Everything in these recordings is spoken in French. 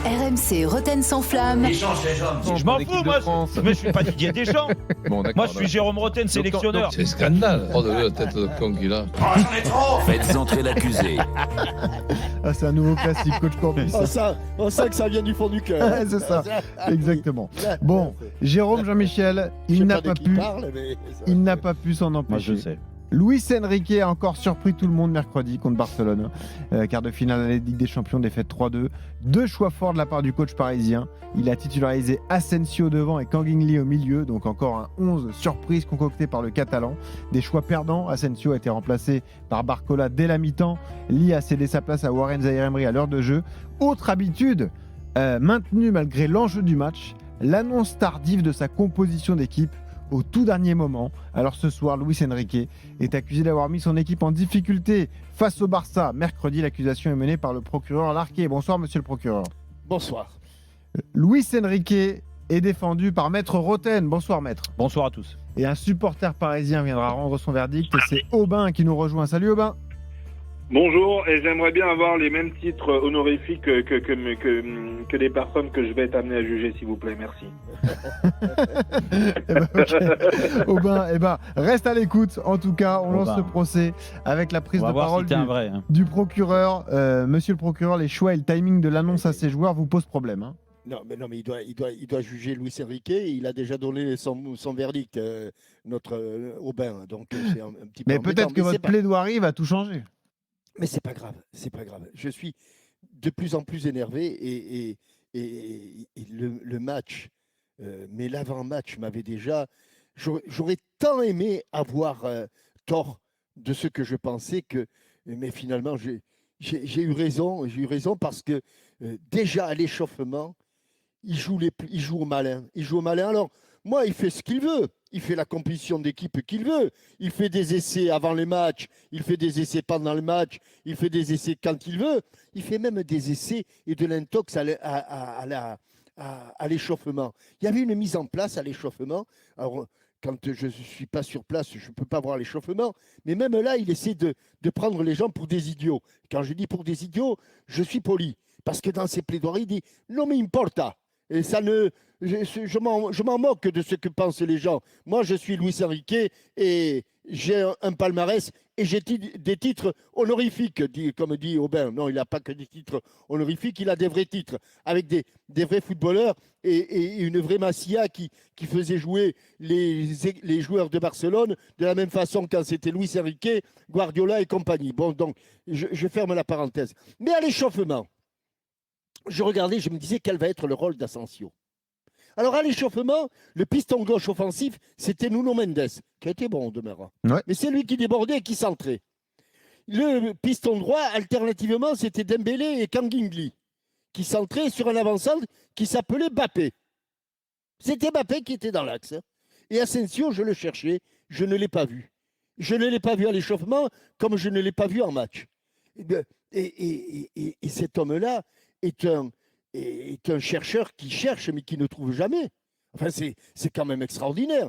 RMC Roten sans flamme. Échange les hommes. Je m'en fous, moi. Mais je suis pas Didier Deschamps. Bon, d'accord, Moi, je suis Jérôme Roten, sélectionneur. C'est scandale. Oh, de la tête de con qu'il a. Oh, j'en ai trop. Faites entrer l'accusé. Ah, c'est un nouveau classique, coach Corbus. On sent que ça vient du fond du cœur. Ouais, c'est ça, exactement. Bon, Jérôme Jean-Michel, Je sais il n'a de pas qui pu, parle, mais ça- il n'a pas pu s'en Moi, empêcher. je sais. Luis Enrique a encore surpris tout le monde mercredi contre Barcelone. Quart de finale à la Ligue des Champions, défaite 3-2. Deux choix forts de la part du coach parisien. Il a titularisé Asensio devant et Kangin Lee au milieu. Donc encore un 11 surprise concocté par le Catalan. Des choix perdants. Asensio a été remplacé par Barcola dès la mi-temps. Lee a cédé sa place à Warren Zaïre-Emery à l'heure de jeu. Autre habitude maintenue malgré l'enjeu du match. L'annonce tardive de sa composition d'équipe au tout dernier moment. Alors ce soir, Luis Enrique est accusé d'avoir mis son équipe en difficulté face au Barça. Mercredi, l'accusation est menée par le procureur Larquet. Bonsoir, monsieur le procureur. Bonsoir. Luis Enrique est défendu par Maître Roten. Bonsoir, Maître. Bonsoir à tous. Et un supporter parisien viendra rendre son verdict. C'est Aubin qui nous rejoint. Salut Aubin. Bonjour, et j'aimerais bien avoir les mêmes titres honorifiques que les personnes que je vais être amené à juger, s'il vous plaît. Merci. Ok. Aubin, reste à l'écoute. En tout cas, on lance Aubin. ce procès avec la prise On va de voir parole si t'es un vrai. Hein. du procureur. Monsieur le procureur, les choix et le timing de l'annonce à ses joueurs vous posent problème. Hein. Non, mais il doit juger Luis Enrique. Il a déjà donné son verdict, notre Aubin. Donc c'est un petit peu Mais embêtant, peut-être que mais c'est votre pas- plaidoirie va tout changer. Mais c'est pas grave, c'est pas grave. Je suis de plus en plus énervé et le match, mais l'avant-match m'avait déjà. J'aurais tant aimé avoir tort de ce que je pensais mais finalement j'ai eu raison. J'ai eu raison parce que déjà à l'échauffement, il joue au malin. Il joue au malin. Alors moi, il fait ce qu'il veut. Il fait la composition d'équipe qu'il veut. Il fait des essais avant les matchs. Il fait des essais pendant le match. Il fait des essais quand il veut. Il fait même des essais et de l'intox à l'échauffement. Il y avait une mise en place à l'échauffement. Alors, quand je ne suis pas sur place, je ne peux pas voir l'échauffement. Mais même là, il essaie de prendre les gens pour des idiots. Quand je dis pour des idiots, je suis poli. Parce que dans ses plaidoiries, il dit « Non, mais importa ». Et ça ne... Je m'en moque de ce que pensent les gens. Moi, je suis Luis Enrique et j'ai un palmarès et j'ai des titres honorifiques, comme dit Aubin. Non, il n'a pas que des titres honorifiques, il a des vrais titres avec des vrais footballeurs et une vraie Masia qui faisait jouer les joueurs de Barcelone de la même façon quand c'était Luis Enrique, Guardiola et compagnie. Bon, donc, je ferme la parenthèse. Mais à l'échauffement, je regardais, je me disais quel va être le rôle d'Asensio. Alors à l'échauffement, le piston gauche offensif, c'était Nuno Mendes, qui a été bon au demeurant. Ouais. Mais c'est lui qui débordait et qui centrait. Le piston droit, alternativement, c'était Dembélé et Kangin Lee, qui centraient sur un avant-centre qui s'appelait Mbappé. C'était Mbappé qui était dans l'axe. Et Asensio, je le cherchais, je ne l'ai pas vu. Je ne l'ai pas vu à l'échauffement comme je ne l'ai pas vu en match. Et cet homme-là est un chercheur qui cherche mais qui ne trouve jamais. Enfin, c'est quand même extraordinaire.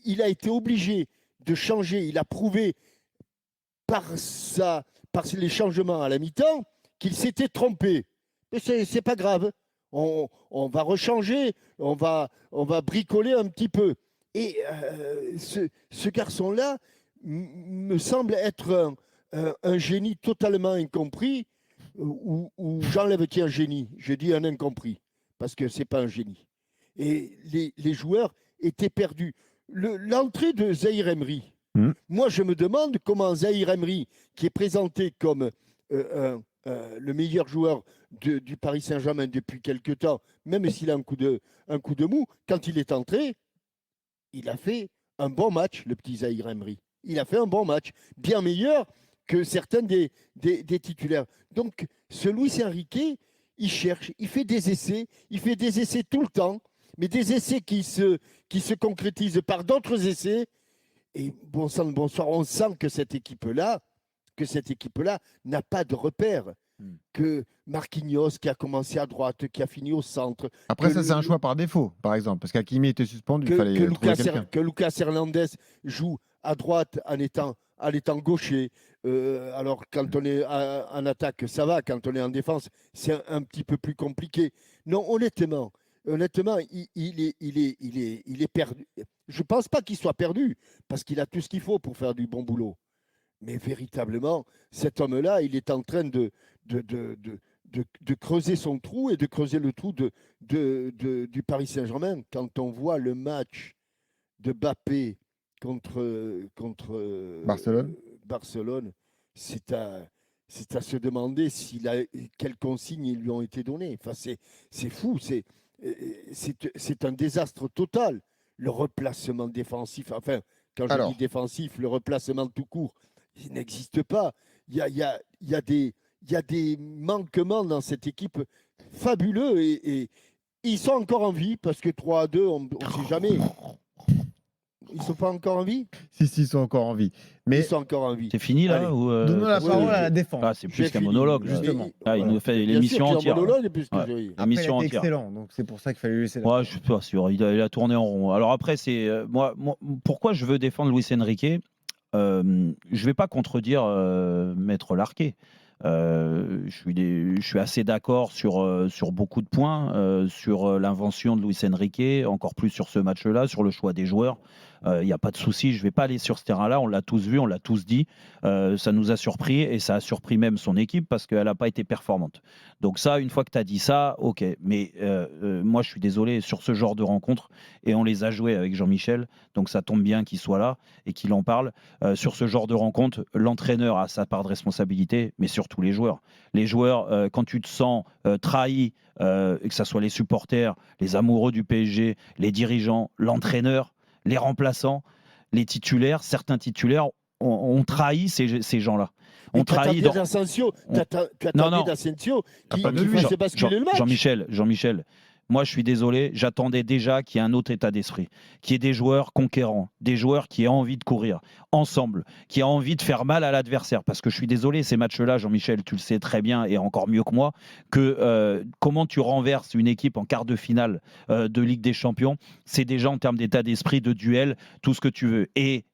Il a été obligé de changer. Il a prouvé par les changements à la mi-temps qu'il s'était trompé. Mais c'est pas grave. On va rechanger, on va bricoler un petit peu. Et ce garçon-là me semble être un génie totalement incompris. Ou j'enlève qui un génie, je dis un incompris, parce que ce n'est pas un génie. Et les joueurs étaient perdus. L'entrée de Zaïre Emery, moi je me demande comment Zaïre Emery, qui est présenté comme le meilleur joueur du Paris Saint-Germain depuis quelque temps, même s'il a un coup de mou, quand il est entré, il a fait un bon match, le petit Zaïre Emery. Il a fait un bon match, bien meilleur que certains des titulaires. Donc, ce Luis Enrique, il cherche, il fait des essais tout le temps, mais des essais qui se concrétisent par d'autres essais. Et bon sang, bonsoir, on sent que cette équipe-là n'a pas de repère. Que Marquinhos, qui a commencé à droite, qui a fini au centre. Après, ça, c'est un choix par défaut, par exemple, parce qu'Hakimi était suspendu, il fallait trouver quelqu'un. Que Lucas Hernandez joue à droite en étant gaucher. Alors, quand on est en attaque, ça va. Quand on est en défense, c'est un petit peu plus compliqué. Non, honnêtement, il est perdu. Je ne pense pas qu'il soit perdu, parce qu'il a tout ce qu'il faut pour faire du bon boulot. Mais véritablement, cet homme-là, il est en train de creuser son trou et de creuser le trou du Paris Saint-Germain. Quand on voit le match de Mbappé contre Barcelone, c'est à se demander quelles consignes ils lui ont été données. Enfin, c'est fou, c'est un désastre total. Le replacement défensif, enfin, quand je dis défensif, le replacement tout court, il n'existe pas. Il y a des manquements dans cette équipe fabuleux et ils sont encore en vie parce que 3-2, on ne sait jamais. Ils ne sont pas encore en vie ? Si, ils sont encore en vie. Mais ils sont encore en vie. C'est fini là ou donnons la parole à la défense. Ah, c'est plus qu'un monologue, justement. Il nous fait l'émission entière. L'émission entière. Excellent, donc c'est pour ça qu'il fallait lui laisser la parole. Je suis pas sûr, il a tourné en rond. Alors après, c'est moi, pourquoi je veux défendre Luis Enrique ? Je vais pas contredire Maître Larquet. Je suis assez d'accord sur beaucoup de points, sur l'invention de Luis Enrique, encore plus sur ce match-là, sur le choix des joueurs. Il n'y a pas de souci, je ne vais pas aller sur ce terrain-là, on l'a tous vu, on l'a tous dit. Ça nous a surpris et ça a surpris même son équipe parce qu'elle n'a pas été performante. Donc ça, une fois que tu as dit ça, ok. Mais moi, je suis désolé, sur ce genre de rencontre, et on les a joués avec Jean-Michel, donc ça tombe bien qu'il soit là et qu'il en parle. Sur ce genre de rencontre, l'entraîneur a sa part de responsabilité, mais surtout les joueurs. Les joueurs, quand tu te sens trahi, que ce soit les supporters, les amoureux du PSG, les dirigeants, l'entraîneur, les remplaçants, les titulaires, certains titulaires ont trahi ces gens-là. On trahit d'Asensio, tu attendais d'Asensio qui faisait basculer le match. Jean-Michel, moi je suis désolé, j'attendais déjà qu'il y ait un autre état d'esprit, qu'il y ait des joueurs conquérants, des joueurs qui aient envie de courir ensemble, qui aient envie de faire mal à l'adversaire. Parce que je suis désolé, ces matchs-là, Jean-Michel, tu le sais très bien et encore mieux que moi, que comment tu renverses une équipe en quart de finale de Ligue des Champions, c'est déjà en termes d'état d'esprit, de duel, tout ce que tu veux. Et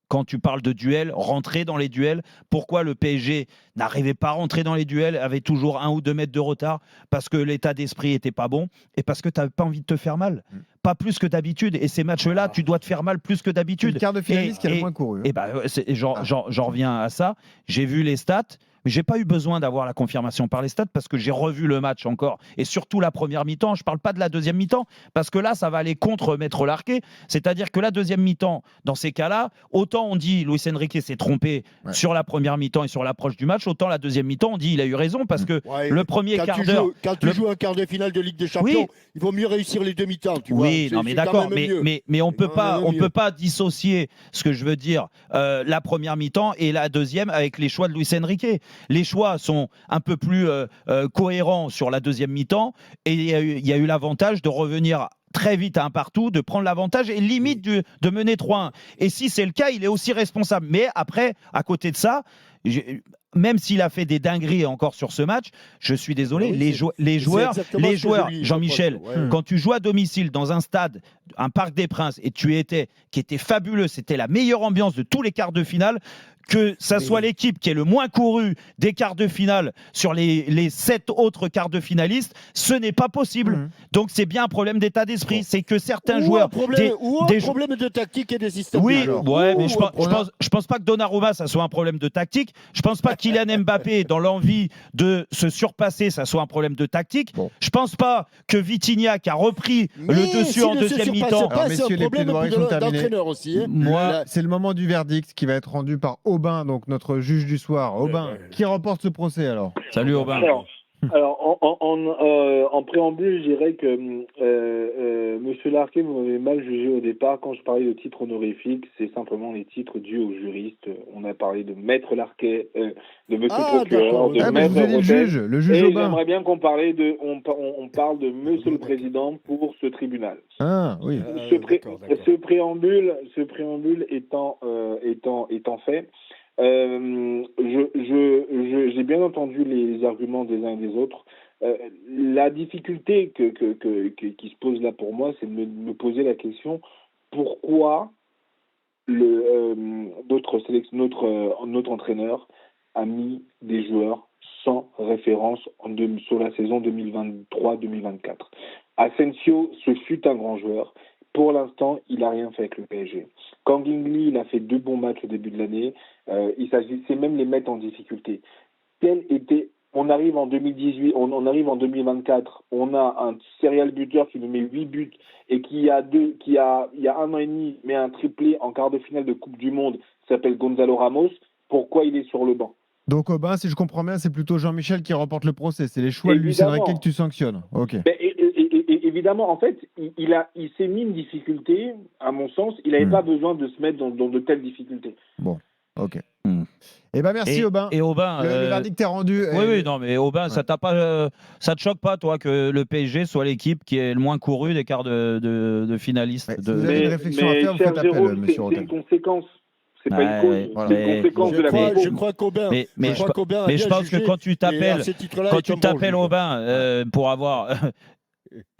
quand tu parles de duel, rentrer dans les duels, pourquoi le PSG n'arrivait pas à rentrer dans les duels, avait toujours 1 ou 2 mètres de retard, parce que l'état d'esprit n'était pas bon et parce que tu n'avais pas envie de te faire mal. Pas plus que d'habitude. Et ces matchs-là, tu dois te faire mal plus que d'habitude. Le quart de finaliste qui a le moins couru. Et j'en reviens à ça. J'ai vu les stats. Mais j'ai pas eu besoin d'avoir la confirmation par les stats parce que j'ai revu le match encore et surtout la première mi-temps. Je parle pas de la deuxième mi-temps parce que là, ça va aller contre Maître Larquet. C'est-à-dire que la deuxième mi-temps, dans ces cas-là, autant on dit Luis Enrique s'est trompé sur la première mi-temps et sur l'approche du match, autant la deuxième mi-temps, on dit il a eu raison parce que le premier quart d'heure. Quand tu joues un quart de finale de Ligue des Champions, il vaut mieux réussir les deux mi-temps. Mais d'accord, mais on peut pas dissocier ce que je veux dire, la première mi-temps et la deuxième avec les choix de Luis Enrique. Les choix sont un peu plus cohérents sur la deuxième mi-temps et il y a eu l'avantage de revenir très vite à un partout, de prendre l'avantage et limite de mener 3-1. Et si c'est le cas, il est aussi responsable. Mais après, à côté de ça, même s'il a fait des dingueries encore sur ce match, je suis désolé, les joueurs, Jean-Michel, quand tu joues à domicile dans un stade, un Parc des Princes, et qui était fabuleux, c'était la meilleure ambiance de tous les quarts de finale, que ça soit l'équipe qui est le moins couru des quarts de finale sur les 7 autres quarts de finalistes, ce n'est pas possible. Donc c'est bien un problème d'état d'esprit. C'est que certains joueurs... un problème de tactique et de système. Oui, mais je pense pas que Donnarumma, ça soit un problème de tactique. Je pense pas que Kylian Mbappé, dans l'envie de se surpasser, ça soit un problème de tactique. Je pense pas que Vitinha, qui a repris le dessus en deuxième mi-temps... Alors, messieurs, les plaidoiries sont terminées. Moi, c'est le moment du verdict qui va être rendu par Aubin, donc notre juge du soir. Aubin, qui remporte ce procès alors ? Salut Aubin. Alors en préambule, je dirais que Monsieur Larquet m'avait mal jugé au départ quand je parlais de titres honorifiques. C'est simplement les titres dus aux juristes. On a parlé de Maître Larquet, de Monsieur Procureur, de Maître Rotten. Le juge Aubin. J'aimerais bien qu'on parle de Monsieur le Président pour ce tribunal. Ah oui. Ce préambule étant fait. J'ai bien entendu les arguments des uns et des autres. La difficulté qui se pose là pour moi, c'est de me poser la question pourquoi notre entraîneur a mis des joueurs sans référence sur la saison 2023-2024. Asensio, ce fut un grand joueur. Pour l'instant, il n'a rien fait avec le PSG. Kang In Lee, il a fait 2 bons matchs au début de l'année. Il s'agissait même de les mettre en difficulté. On arrive en 2018, on arrive en 2024, on a un serial buteur qui nous met 8 buts et il y a 1 an et demi met un triplé en quart de finale de Coupe du Monde, s'appelle Gonzalo Ramos. Pourquoi il est sur le banc? Donc Aubin, si je comprends bien, c'est plutôt Jean-Michel qui remporte le procès. C'est les choix de Luis Enrique que tu sanctionnes. Ok. Évidemment, en fait, il s'est mis une difficulté, à mon sens, il n'avait pas besoin de se mettre dans de telles difficultés. Bon, ok. Eh ben merci Aubin. Et Aubin, le verdict est rendu. Oui, non, mais Aubin, ça te choque pas, toi, que le PSG soit l'équipe qui est le moins courue des quarts de finalistes. Si vous avez une réflexion à faire, vous faites appel, monsieur Rotten. C'est une conséquence. C'est pas une cause, voilà. c'est une conséquence de la Je crois qu'Aubin. Mais je pense que quand tu t'appelles Aubin pour avoir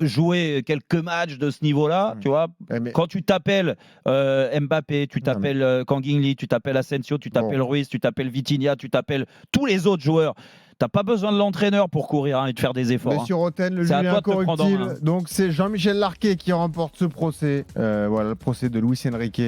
joué quelques matchs de ce niveau-là, tu vois, quand tu t'appelles Mbappé, tu t'appelles Kang In Lee, tu t'appelles Asensio, tu t'appelles Ruiz, tu t'appelles Vitinha, tu t'appelles tous les autres joueurs. T'as pas besoin de l'entraîneur pour courir et de faire des efforts. Monsieur Rotten, le juge est incorruptible. Donc c'est Jean-Michel Larquet qui remporte ce procès. Voilà, le procès de Luis Enrique.